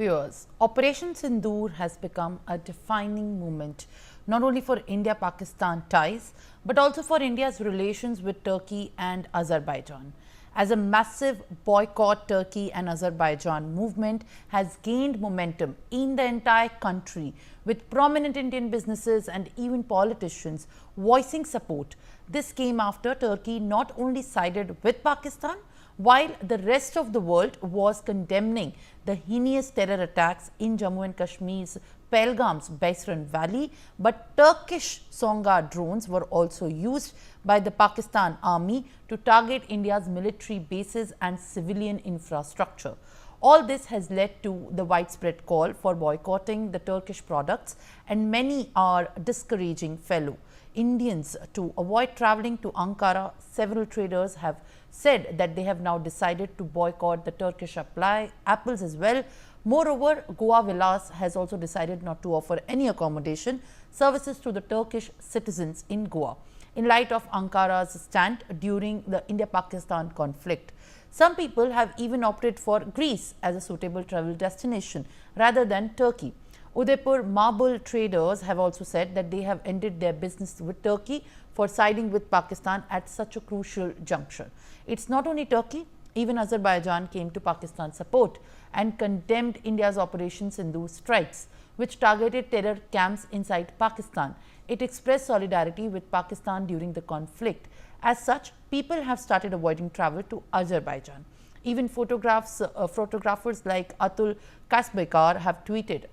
Viewers, Operation Sindoor has become a defining moment not only for India-Pakistan ties but also for India's relations with Turkey and Azerbaijan. As a massive boycott Turkey and Azerbaijan movement has gained momentum in the entire country, with prominent Indian businesses and even politicians voicing support. This came after Turkey not only sided with Pakistan, while the rest of the world was condemning the heinous terror attacks in Jammu and Kashmir's Pahalgam's Baisran Valley, but Turkish Songa drones were also used by the Pakistan army to target India's military bases and civilian infrastructure. All this has led to the widespread call for boycotting the Turkish products, and many are discouraging fellow Indians to avoid travelling to Ankara. Several traders have said that they have now decided to boycott the Turkish apples as well. Moreover, Goa Vilas has also decided not to offer any accommodation services to the Turkish citizens in Goa, in light of Ankara's stand during the India-Pakistan conflict. Some people have even opted for Greece as a suitable travel destination rather than Turkey. Udaipur marble traders have also said that they have ended their business with Turkey for siding with Pakistan at such a crucial juncture. It's not only Turkey, even Azerbaijan came to Pakistan's support and condemned India's Operation Sindoor strikes, which targeted terror camps inside Pakistan. It expressed solidarity with Pakistan during the conflict. As such, people have started avoiding travel to Azerbaijan. Even photographers like Atul Kasbekar have tweeted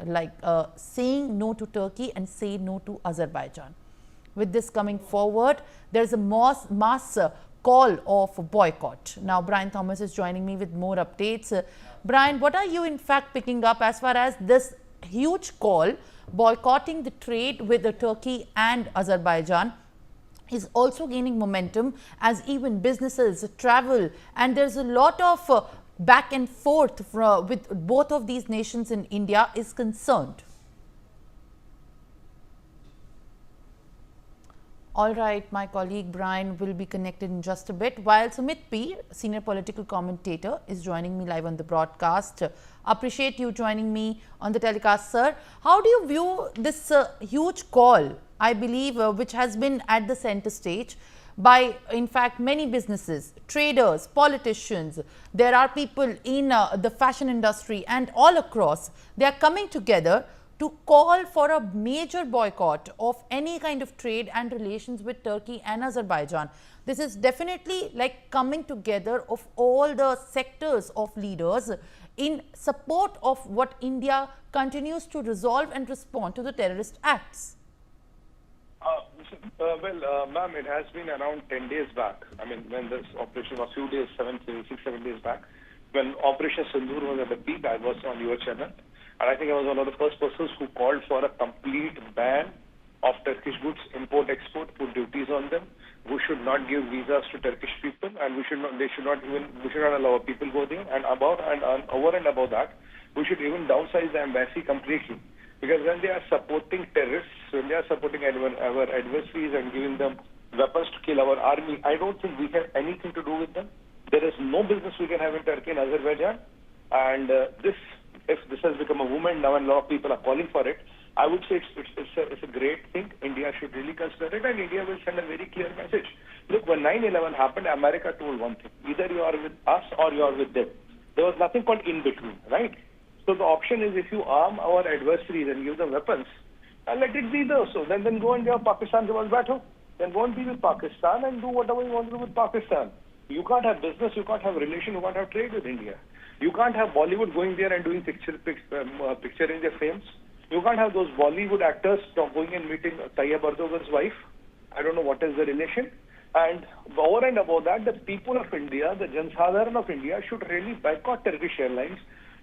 saying no to Turkey and say no to Azerbaijan. With this coming forward, there is a mass call of boycott. Now, Brian Thomas is joining me with more updates. Brian, what are you in fact picking up as far as this huge call boycotting the trade with the Turkey and Azerbaijan is also gaining momentum as even businesses travel, and there's a lot of back and forth with both of these nations in India is concerned? All right, my colleague Brian will be connected in just a bit, while Sumit P, senior political commentator, is joining me live on the broadcast. Appreciate you joining me on the telecast, sir. How do you view this huge call, I believe, which has been at the center stage by, in fact, many businesses, traders, politicians? There are people in the fashion industry and all across. They are coming together to call for a major boycott of any kind of trade and relations with Turkey and Azerbaijan. This is definitely like coming together of all the sectors of leaders in support of what India continues to resolve and respond to the terrorist acts. Ma'am, it has been around 10 days back. I mean, when this operation was few days, 6-7 days back, when Operation Sindoor was at the peak, I was on your channel. And I think I was one of the first persons who called for a complete ban of Turkish goods, import-export, put duties on them. We should not give visas to Turkish people, and we should not allow people go there. And over and above that, we should even downsize the embassy completely. Because when they are supporting terrorists, when they are supporting our adversaries and giving them weapons to kill our army, I don't think we have anything to do with them. There is no business we can have in Turkey and Azerbaijan. And if this has become a movement now and a lot of people are calling for it, I would say it's a great thing. India should really consider it, and India will send a very clear message. Look, when 9/11 happened, America told one thing: either you are with us or you are with them. There was nothing called in between, right? So the option is, if you arm our adversaries and give them weapons, let it be there. So then go and give Pakistan the battle. Then go and be with Pakistan and do whatever you want to do with Pakistan. You can't have business, you can't have relation, you can't have trade with India. You can't have Bollywood going there and doing picturing their fames. You can't have those Bollywood actors going and meeting Tayyip Erdogan's wife. I don't know what is the relation. And over and above that, the people of India, the Jansadharan of India, should really boycott Turkish Airlines.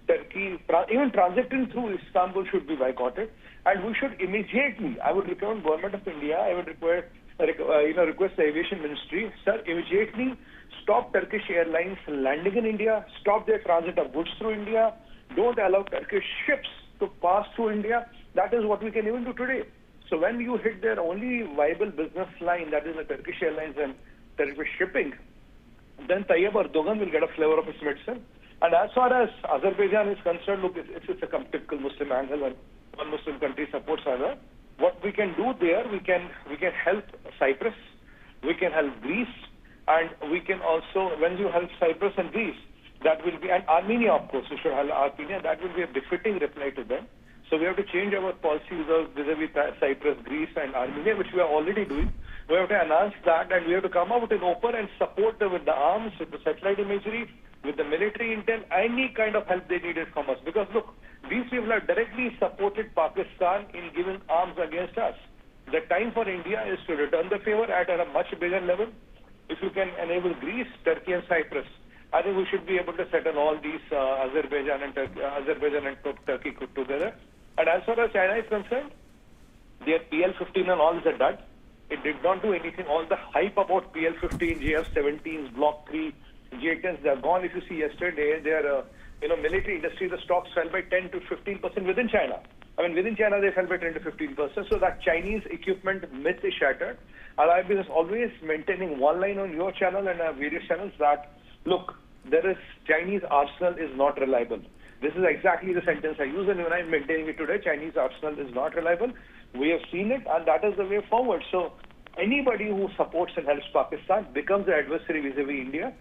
Turkey, even transiting through Istanbul should be boycotted. And we should immediately, I would recommend Government of India, I would request the Aviation Ministry, sir, immediately stop Turkish Airlines landing in India, stop their transit of goods through India, don't allow Turkish ships to pass through India. That is what we can even do today. So when you hit their only viable business line, that is the Turkish Airlines and Turkish shipping, then Tayyip Erdogan will get a flavor of his medicine. And as far as Azerbaijan is concerned, look, it's a typical Muslim angle, and one Muslim country supports another. What we can do there, we can help Cyprus, we can help Greece, and we can also, when you help Cyprus and Greece, that will be, and Armenia, of course, we should help Armenia, that will be a befitting reply to them. So we have to change our policy vis-a-vis Cyprus, Greece, and Armenia, which we are already doing. We have to announce that, and we have to come out in open and support them with the arms, with the satellite imagery, with the military intel, any kind of help they needed from us. Because look, these people have directly supported Pakistan in giving arms against us. The time for India is to return the favor at a much bigger level. If you can enable Greece, Turkey, and Cyprus, I think we should be able to settle all these Azerbaijan and Turkey together. And as far as China is concerned, their PL-15 and all is a dud. It did not do anything. All the hype about PL-15, JF-17s, Block 3, J-10s, they are gone. If you see yesterday, their military industry, the stocks fell by 10 to 15% within China. I mean, within China, they fell by 10 to 15%. So that Chinese equipment myth is shattered. And I've been always maintaining one line on your channel and various channels that, look, Chinese arsenal is not reliable. This is exactly the sentence I use, and when I'm maintaining it today, Chinese arsenal is not reliable. We have seen it, and that is the way forward. So anybody who supports and helps Pakistan becomes the adversary vis-a-vis India.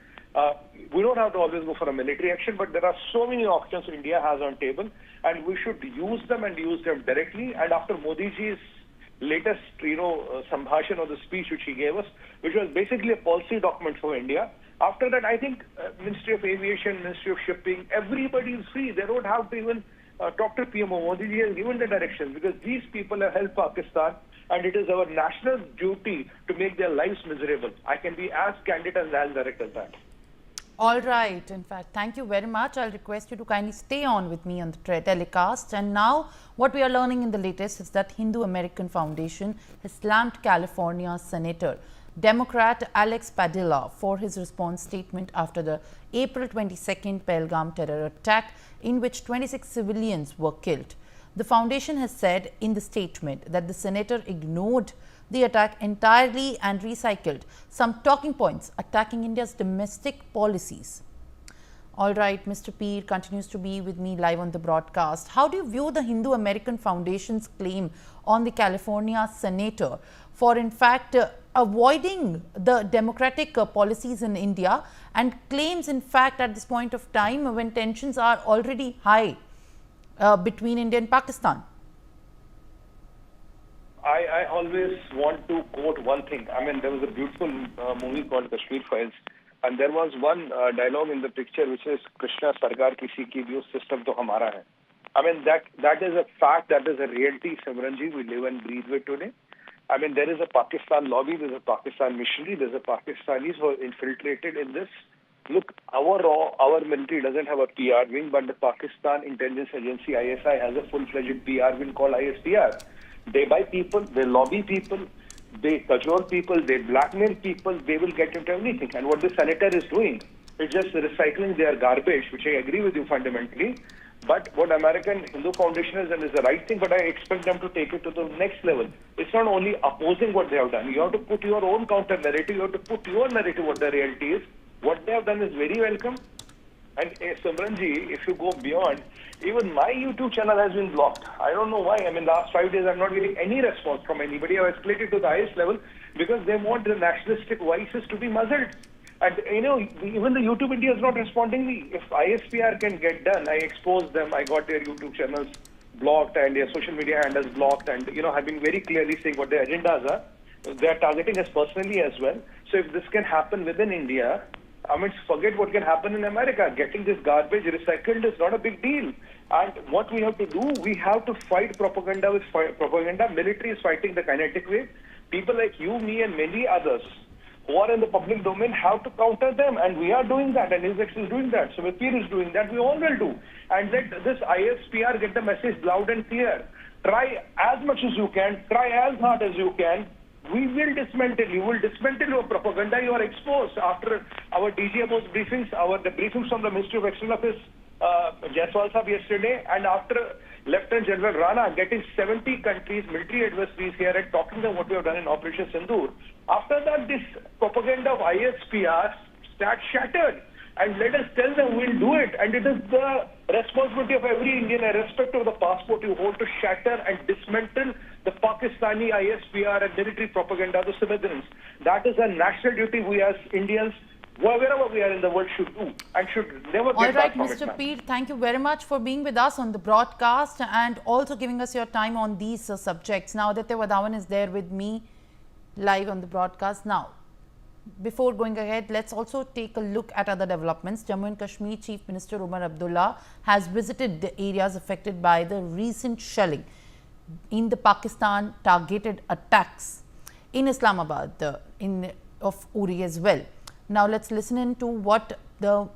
We don't have to always go for a military action, but there are so many options India has on table, and we should use them and use them directly. And after Modi ji's latest, sambhashan or the speech which he gave us, which was basically a policy document for India, after that, I think Ministry of Aviation, Ministry of Shipping, everybody is free. They don't have to even talk to PM. Modi ji has given the direction because these people have helped Pakistan, and it is our national duty to make their lives miserable. I can be as candid and as direct as that. All right. In fact, thank you very much. I'll request you to kindly stay on with me on the telecast. And now what we are learning in the latest is that Hindu American Foundation has slammed California Senator Democrat Alex Padilla for his response statement after the April 22nd Pahalgam terror attack in which 26 civilians were killed. The foundation has said in the statement that the senator ignored the attack entirely and recycled some talking points attacking India's domestic policies. All right, Mr. Peer continues to be with me live on the broadcast. How do you view the Hindu American Foundation's claim on the California senator for in fact avoiding the democratic policies in India, and claims in fact at this point of time when tensions are already high between India and Pakistan? I always want to quote one thing. I mean, there was a beautiful movie called Kashmir Files, and there was one dialogue in the picture which is Krishna Sarkar Kisi Ki View System To Hamara Hai. I mean, that is a fact, that is a reality, Simranji, we live and breathe with today. I mean, there is a Pakistan lobby, there's a Pakistan missionary, there's a Pakistanis who are infiltrated in this. Look, our military doesn't have a PR wing, but the Pakistan Intelligence Agency, ISI, has a full-fledged PR wing called ISPR. They buy people, they lobby people, they cajole people, they blackmail people, they will get into everything. And what the senator is doing is just recycling their garbage, which I agree with you fundamentally. But what American Hindu Foundation has done is the right thing, but I expect them to take it to the next level. It's not only opposing what they have done. You have to put your own counter narrative, you have to put your narrative what the reality is. What they have done is very welcome. And Simranji, if you go beyond, even my YouTube channel has been blocked. I don't know why. I mean, last 5 days I'm not getting any response from anybody. I've escalated to the highest level because they want the nationalistic voices to be muzzled. And, even the YouTube India is not responding me. If ISPR can get done, I expose them, I got their YouTube channels blocked and their social media handles blocked, and, I've been very clearly saying what their agendas are. They are targeting us personally as well. So if this can happen within India, I mean, forget what can happen in America. Getting this garbage recycled is not a big deal. And what we have to do, we have to fight propaganda with propaganda. Military is fighting the kinetic wave. People like you, me, and many others who are in the public domain have to counter them, and we are doing that, and ISX is doing that, so Peer is doing that, we all will do. And let this ISPR get the message loud and clear. Try as much as you can, try as hard as you can. We will dismantle you, will dismantle your propaganda. You are exposed after our DGMO's briefings, the briefings from the Ministry of External Affairs, Jaiswal Sahab yesterday, and after Lieutenant General Rana getting 70 countries, military adversaries here and talking about what we have done in Operation Sindoor. After that, this propaganda of ISPR starts shattered. and let us tell them we'll do it. And it is the responsibility of every Indian, irrespective of the passport you hold, to shatter and dismantle the Pakistani ISPR and military propaganda of the civilians. That is a national duty we as Indians, wherever we are in the world, should do and should never get back from it. All right, Mr. Peer, thank you very much for being with us on the broadcast and also giving us your time on these subjects. Now, Aditya Vadawan is there with me live on the broadcast. Now, before going ahead, let's also take a look at other developments. Jammu and Kashmir Chief Minister Omar Abdullah has visited the areas affected by the recent shelling in the Pakistan targeted attacks in Islamabad, of Uri as well. Now, let's listen in to what the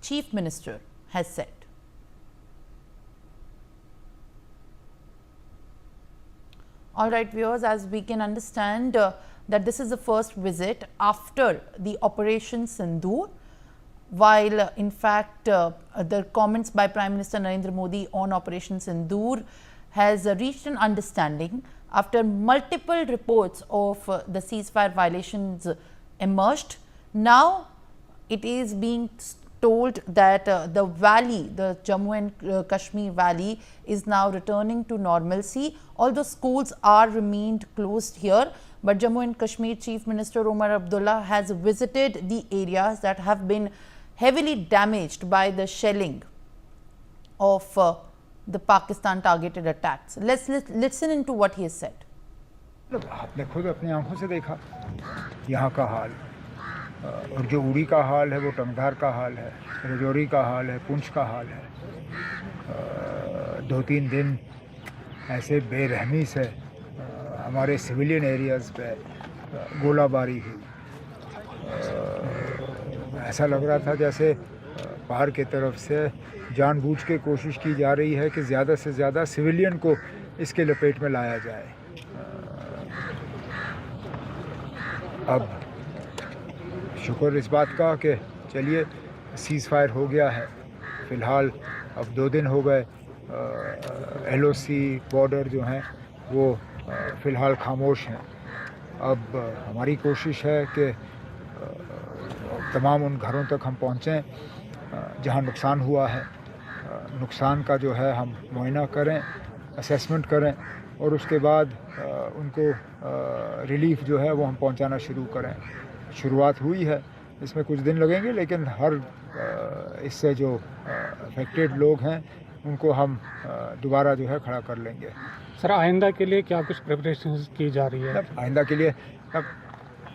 Chief Minister has said. All right, viewers, as we can understand that this is the first visit after the Operation Sindoor, while in fact the comments by Prime Minister Narendra Modi on Operation Sindoor has reached an understanding after multiple reports of the ceasefire violations emerged. Now it is being told that the valley, the Jammu and Kashmir valley, is now returning to normalcy, although schools are remained closed here. But Jammu and Kashmir Chief Minister Omar Abdullah has visited the areas that have been heavily damaged by the shelling of the Pakistan targeted attacks. Let's listen into what he has said. आपने खुद अपनी आंखों से देखा यहाँ का हाल, और जो उड़ी का हाल है वो टंगधार का हाल है, रजौरी का हाल है, पुंछ का हाल है। 2-3 दिन ऐसे बेरहमी से हमारे सिविलियन एरियाज़ पे गोलाबारी हुई। ऐसा लग रहा था जैसे बाहर की तरफ से जानबूझ के कोशिश की जा रही है कि ज़्यादा से ज़्यादा सिविलियन को इसके लपेट में लाया जाए। अब शुक्र इस बात का कि चलिए सीज़ फायर हो गया है। फ़िलहाल अब 2 दिन हो गए, LOC बॉर्डर जो हैं वो फ़िलहाल खामोश हैं। अब हमारी कोशिश है कि तमाम उन घरों तक हम पहुँचें जहाँ नुकसान हुआ है। नुकसान का जो है हम मुआयना करें, असेसमेंट करें और उसके बाद उनको रिलीफ जो है वो हम पहुँचाना शुरू करें। शुरुआत हुई है, इसमें कुछ दिन लगेंगे, लेकिन हर इससे जो अफेक्टेड लोग हैं उनको हम दोबारा जो है खड़ा कर लेंगे। सर, आइंदा के लिए क्या कुछ प्रिपरेशन की जा रही है? आइंदा के लिए अब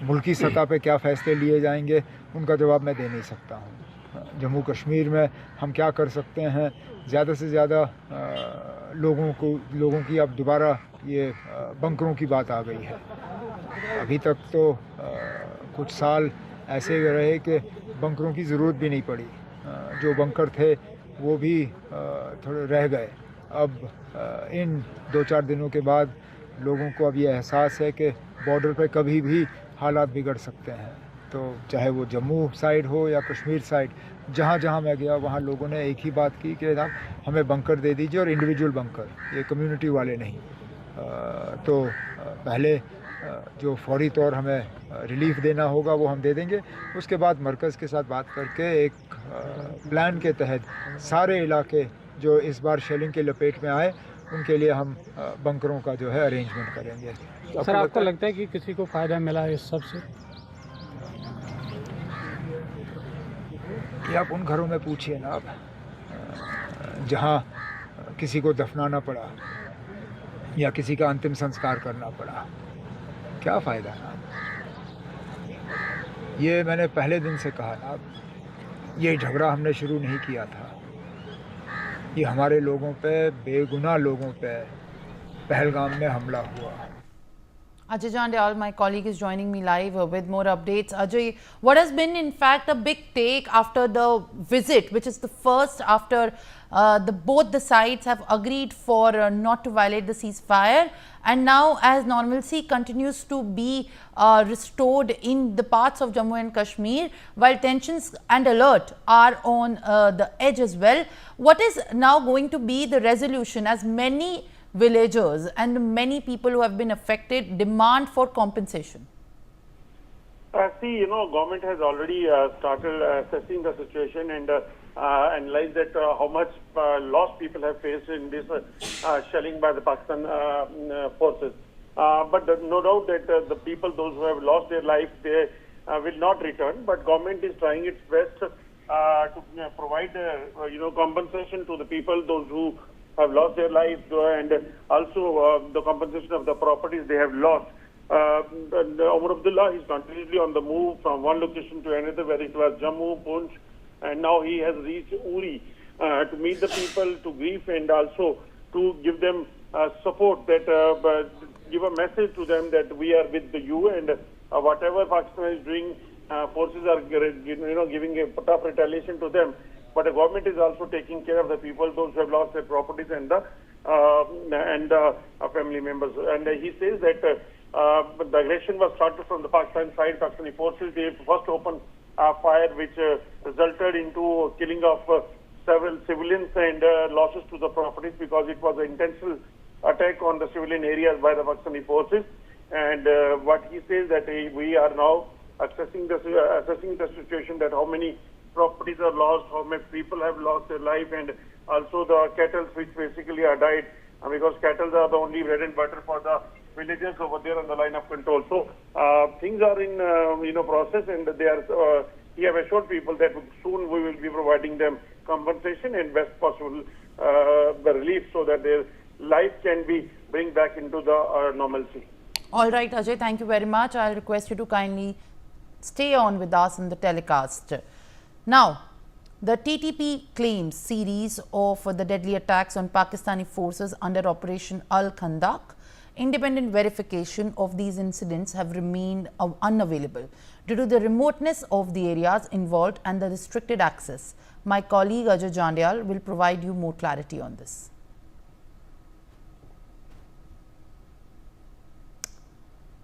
मुल्की सतह पे क्या फ़ैसले लिए जाएंगे उनका जवाब मैं दे नहीं सकता हूँ। जम्मू कश्मीर में हम क्या कर सकते हैं, ज़्यादा से ज़्यादा लोगों की अब दोबारा ये बंकरों की बात आ गई है। अभी तक तो कुछ साल ऐसे रहे कि बंकरों की ज़रूरत भी नहीं पड़ी, जो बंकर थे वो भी थोड़े रह गए। अब इन 2-4 दिनों के बाद लोगों को अब ये एहसास है कि बॉर्डर पे कभी भी हालात बिगड़ सकते हैं। तो चाहे वो जम्मू साइड हो या कश्मीर साइड, जहाँ जहाँ मैं गया वहाँ लोगों ने एक ही बात की कि जनाब हमें बंकर दे दीजिए, और इंडिविजुअल बंकर, ये कम्युनिटी वाले नहीं। तो पहले जो फौरी तौर हमें रिलीफ देना होगा वो हम दे देंगे। उसके बाद मरकज़ के साथ बात करके एक प्लान के तहत सारे इलाके जो इस बार शेलिंग के लपेट में आए उनके लिए हम बंकरों का जो है अरेंजमेंट करेंगे। सर, आपको लगता है कि किसी को फ़ायदा मिला है इस सब से? ये आप उन घरों में पूछिए ना, आप जहाँ किसी को दफनाना पड़ा या किसी का अंतिम संस्कार करना पड़ा, क्या फ़ायदा। ये मैंने पहले दिन से कहा ना, ये झगड़ा हमने शुरू नहीं किया था। ये हमारे लोगों पे, बेगुनाह लोगों पे पहलगाम में हमला हुआ। Ajay Jandal, my colleague, is joining me live with more updates. Ajay, what has been in fact a big take after the visit, which is the first after both the sides have agreed for not to violate the ceasefire, and now as normalcy continues to be restored in the parts of Jammu and Kashmir, while tensions and alert are on the edge as well, what is now going to be the resolution, as many villagers and many people who have been affected demand for compensation? See, government has already started assessing the situation and analyzed that how much loss people have faced in this shelling by the Pakistan forces. But no doubt that the people, those who have lost their life, they will not return. But government is trying its best to provide, compensation to the people, those who have lost their lives, and also the compensation of the properties they have lost. Omar Abdullah is continuously on the move from one location to another, whether it was Jammu, Punch, and now he has reached Uri to meet the people, to grieve, and also to give them support, that give a message to them that we are with you, and whatever Pakistan is doing, forces are giving a tough retaliation to them. But the government is also taking care of the people, those who have lost their properties, and the family members. And he says that the aggression was started from the Pakistan side. Pakistani forces, they first opened fire, which resulted into killing of several civilians and losses to the properties, because it was an intentional attack on the civilian areas by the Pakistani forces. And what he says that we are now assessing the situation, that how many properties are lost, how many people have lost their life, and also the cattle, which basically are died, because cattle are the only bread and butter for the villagers over there on the line of control. So things are in process, and they are. He have assured people that soon we will be providing them compensation and best possible the relief, so that their life can be bring back into the normalcy. All right, Ajay, thank you very much. I'll request you to kindly stay on with us in the telecast. Now, the TTP claims series of the deadly attacks on Pakistani forces under Operation Al-Khandak. Independent verification of these incidents have remained unavailable due to the remoteness of the areas involved and the restricted access. My colleague Ajay Jandyal will provide you more clarity on this.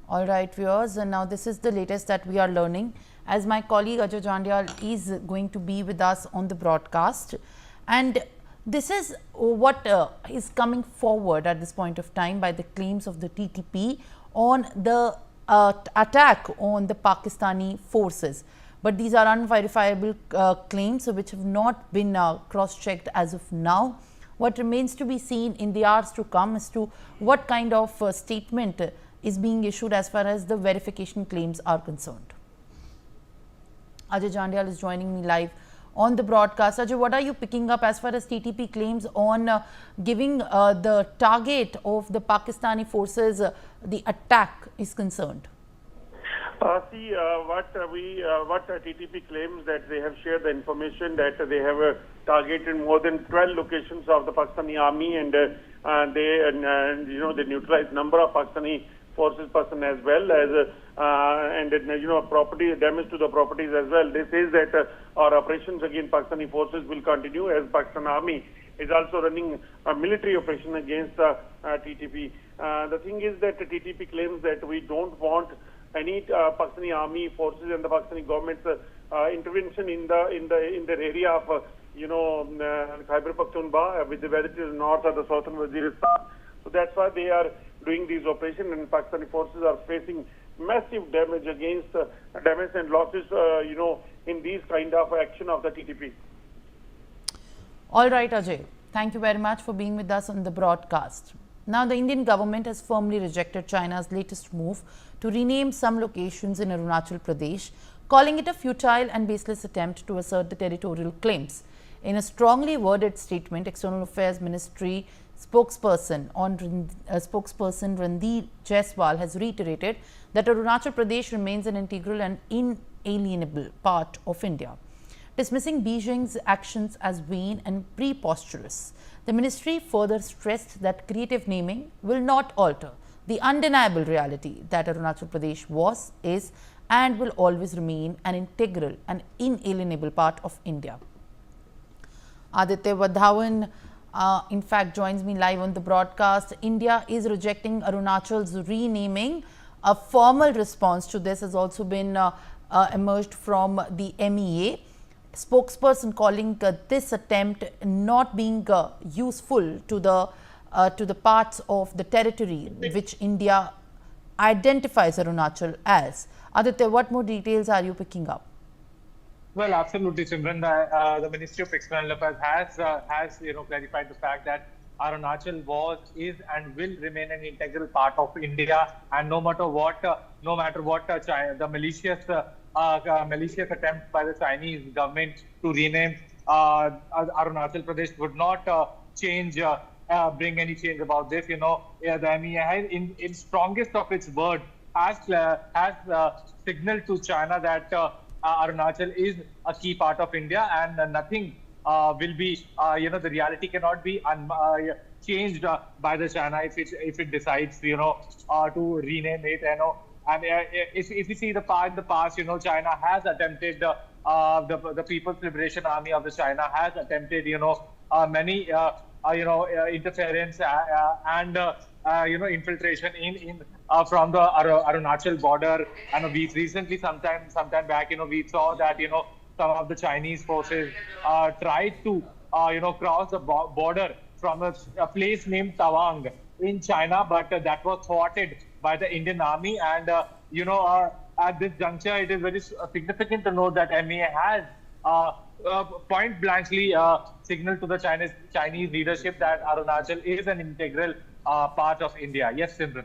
All right, viewers, and now this is the latest that we are learning, as my colleague Ajay Jandyal is going to be with us on the broadcast. And this is what is coming forward at this point of time by the claims of the TTP on the attack on the Pakistani forces. But these are unverifiable claims which have not been cross-checked as of now. What remains to be seen in the hours to come as to what kind of statement is being issued as far as the verification claims are concerned. Ajay Jandyal is joining me live on the broadcast. Ajay, what are you picking up as far as TTP claims on giving the target of the Pakistani forces the attack is concerned? What TTP claims, that they have shared the information that they have targeted more than 12 locations of the Pakistani army, and they neutralized number of Pakistani forces person as well as property damage to the properties as well. This is that our operations against Pakistani forces will continue, as Pakistan Army is also running a military operation against TTP. The thing is that the TTP claims that we don't want any Pakistani Army forces and the Pakistani government's intervention in the area of Khyber Pakhtunkhwa, whether it is north or the southern Waziristan. So that's why they are doing these operations, and Pakistani forces are facing massive damage and losses, in these kind of action of the TTP. All right, Ajay. Thank you very much for being with us on the broadcast. Now, the Indian government has firmly rejected China's latest move to rename some locations in Arunachal Pradesh, calling it a futile and baseless attempt to assert the territorial claims. In a strongly worded statement, External Affairs Ministry spokesperson Randhir Jaiswal has reiterated that Arunachal Pradesh remains an integral and inalienable part of India. Dismissing Beijing's actions as vain and preposterous, the ministry further stressed that creative naming will not alter the undeniable reality that Arunachal Pradesh was, is, and will always remain an integral and inalienable part of India. Aditya Vadhavan in fact joins me live on the broadcast. India is rejecting Arunachal's renaming. A formal response to this has also been emerged from the MEA. Spokesperson calling this attempt not being useful to the parts of the territory which India identifies Arunachal as. Aditya, what more details are you picking up? Well, absolutely, Simran. The Ministry of External Affairs has clarified the fact that Arunachal was, is, and will remain an integral part of India, and no matter what, the malicious attempt by the Chinese government to rename Arunachal Pradesh would not bring any change about this. The MEA, in strongest of its word, has signaled to China that Arunachal is a key part of India, and nothing will be, the reality cannot be changed by the China if it decides, to rename it. And if you see in the past, China has attempted, the People's Liberation Army of the China has attempted, many, interference and infiltration from the Arunachal border. And we recently, sometime back, we saw that some of the Chinese forces tried to cross the border from a place named Tawang in China, but that was thwarted by the Indian Army. And at this juncture, it is very significant to note that MEA has point blankly signaled to the Chinese leadership that Arunachal is an integral part of India. Yes, Simran.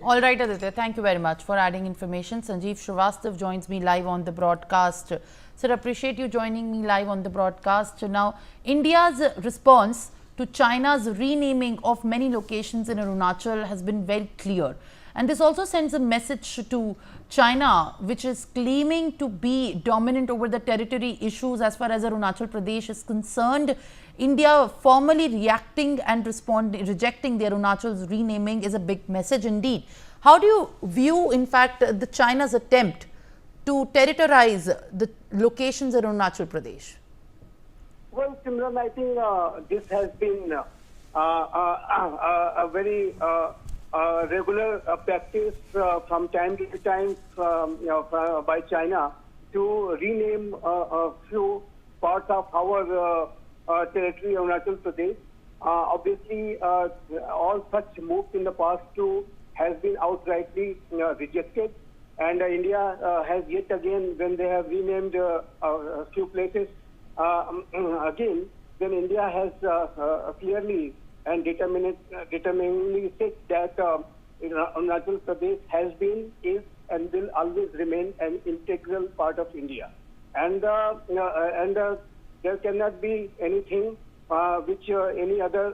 All right, Aditya, thank you very much for adding information. Sanjeev Srivastav joins me live on the broadcast. Sir, appreciate you joining me live on the broadcast. Now, India's response to China's renaming of many locations in Arunachal has been very clear. And this also sends a message to China, which is claiming to be dominant over the territory issues as far as Arunachal Pradesh is concerned. India formally reacting and rejecting the Arunachal's renaming is a big message indeed. How do you view, in fact, the China's attempt to territorize the locations in Arunachal Pradesh? Well, Simran, I think this has been a very regular practice from time to time by China to rename a few parts of our territory, Arunachal Pradesh. Obviously, all such moves in the past too has been outrightly rejected, and India has yet again, when they have renamed a few places again, then India has clearly and determinedly said that Arunachal Pradesh has been, is, and will always remain an integral part of India. And there cannot be anything which any other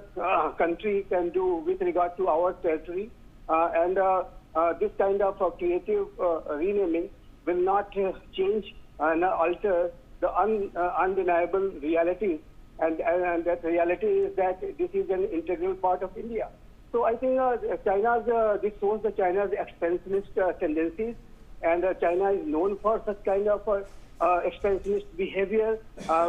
country can do with regard to our territory. This kind of creative renaming will not change and alter the undeniable realities. And that reality is that this is an integral part of India. So I think this shows the China's expansionist tendencies, and China is known for such kind of expansionist behavior,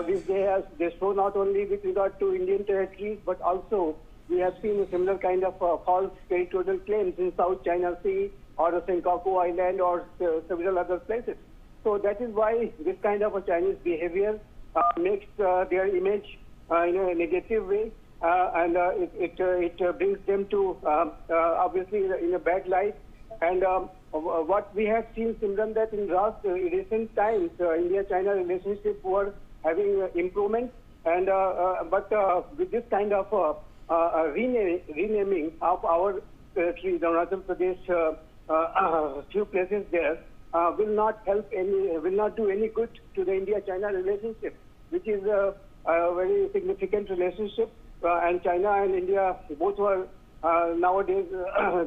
which they show not only with regard to Indian territories, but also we have seen a similar kind of false territorial claims in South China Sea or the Senkaku Island or several other places. So that is why this kind of a Chinese behavior makes their image in a negative way, and it brings them to obviously in a bad light. And what we have seen, Simran, that in recent times, India-China relationship were having improvement, and but with this kind of renaming of our territory, the Arunachal Pradesh, few places there, will not do any good to the India-China relationship, which is a very significant relationship. And China and India both were nowadays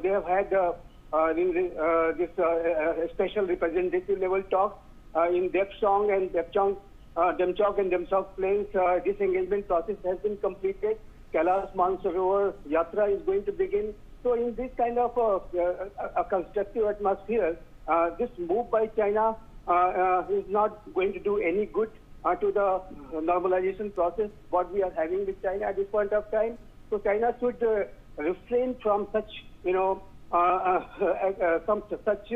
they have had this special representative level talk in Depsong and Demchok and Demchok plains. Disengagement process has been completed. Kailash Mansarovar Yatra is going to begin. So in this kind of a constructive atmosphere, this move by China is not going to do any good to the normalization process what we are having with China at this point of time. So China should refrain from such, such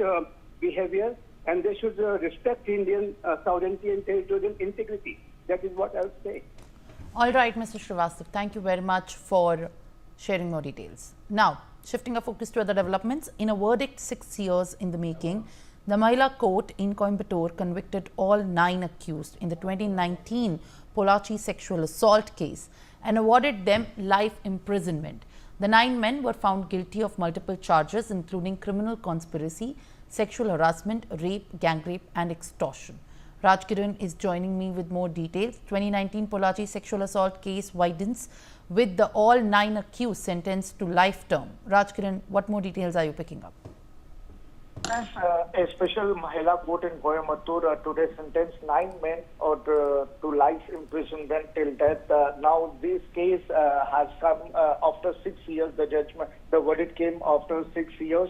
behavior, and they should respect Indian sovereignty and territorial integrity. That is what I would say. All right, Mr. Srivastav, thank you very much for sharing more details. Now, shifting our focus to other developments, in a verdict 6 years in the making, The Mahila court in Coimbatore convicted all 9 accused in the 2019 Pulachi sexual assault case and awarded them life imprisonment. The 9 men were found guilty of multiple charges including criminal conspiracy, sexual harassment, rape, gang rape and extortion. Rajkiran is joining me with more details. 2019 Pulachi sexual assault case widens with the all 9 accused sentenced to life term. Rajkiran, what more details are you picking up? Yes, a special Mahila court in Coimbatore today sentenced 9 men to life imprisonment till death. Now this case has come after 6 years. The verdict came after 6 years.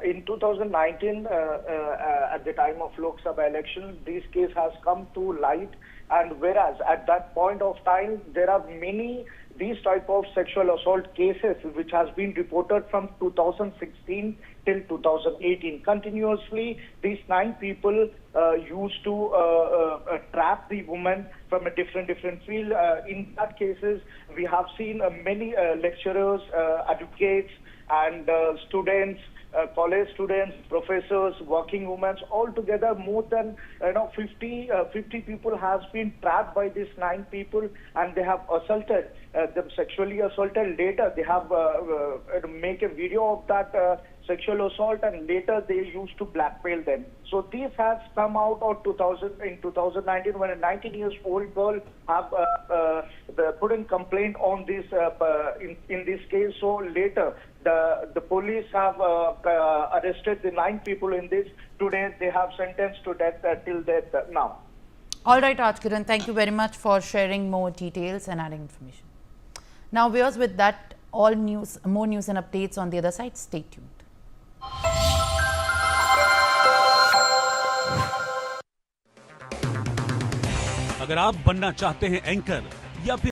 In 2019, at the time of Lok Sabha election, this case has come to light, and whereas at that point of time there are many these type of sexual assault cases which has been reported from 2016 till 2018. Continuously, these 9 people used to trap the woman from a different field. In that cases, we have seen many lecturers, advocates, and students, college students, professors, working women, all together more than 50 people has been trapped by these 9 people, and they have assaulted them, sexually assaulted. Later they have make a video of that sexual assault, and later they used to blackmail them. So this has come out of 2019 when a 19-year-old girl have put in complaint on this in this case. So later the police have arrested the 9 people in this. Today they have sentenced to death till death now. All right, Rajkiran, thank you very much for sharing more details and adding information. Now, viewers, with that, more news and updates on the other side. Stay tuned. अगर आप बनना चाहते हैं anchor या फिर